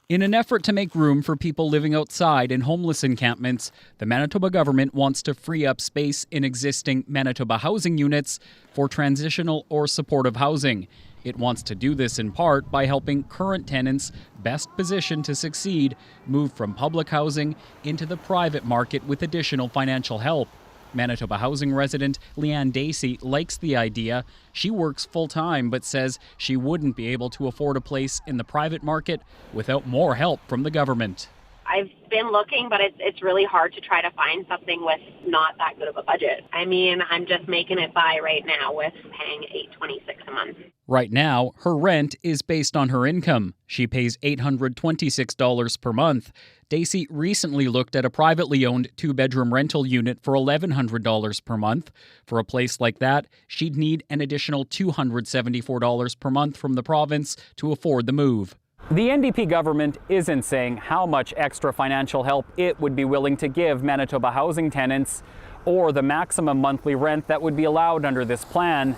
In an effort to make room for people living outside in homeless encampments, the Manitoba government wants to free up space in existing Manitoba Housing units for transitional or supportive housing. It wants to do this in part by helping current tenants best positioned to succeed move from public housing into the private market with additional financial help. Manitoba Housing resident Leanne Dacey likes the idea. She works full-time but says she wouldn't be able to afford a place in the private market without more help from the government. I've been looking, but it's really hard to try to find something with not that good of a budget. I mean, I'm just making it by right now with paying $826 a month. Right now, her rent is based on her income. She pays $826 per month. Dacey recently looked at a privately owned two-bedroom rental unit for $1,100 per month. For a place like that, she'd need an additional $274 per month from the province to afford the move. The NDP government isn't saying how much extra financial help it would be willing to give Manitoba Housing tenants or the maximum monthly rent that would be allowed under this plan.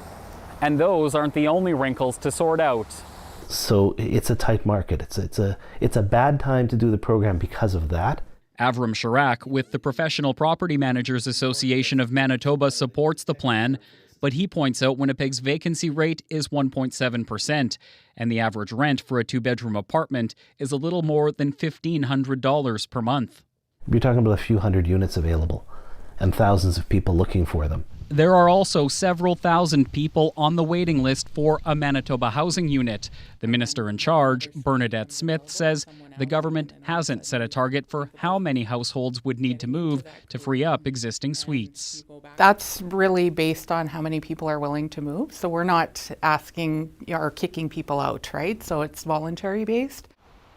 And those aren't the only wrinkles to sort out. So it's a tight market. It's a bad time to do the program because of that. Avram Sharak with the Professional Property Managers Association of Manitoba supports the plan, but he points out Winnipeg's vacancy rate is 1.7%, and the average rent for a two-bedroom apartment is a little more than $1,500 per month. You're talking about a few hundred units available and thousands of people looking for them. There are also several thousand people on the waiting list for a Manitoba housing unit. The minister in charge, Bernadette Smith, says the government hasn't set a target for how many households would need to move to free up existing suites. That's really based on how many people are willing to move. So we're not asking or kicking people out, right? So it's voluntary based.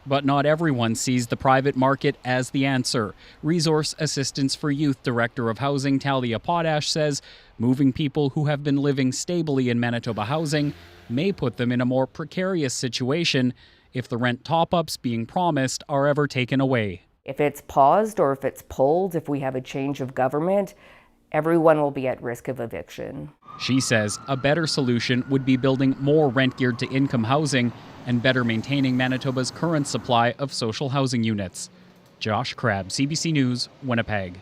But not everyone sees the private market as the answer. Resource Assistance for Youth Director of Housing Talia Potash says moving people who have been living stably in Manitoba Housing may put them in a more precarious situation if the rent top-ups being promised are ever taken away. If it's paused or if it's pulled, if we have a change of government, everyone will be at risk of eviction. She says a better solution would be building more rent-geared to income housing and better maintaining Manitoba's current supply of social housing units. Josh Crabb, CBC News, Winnipeg.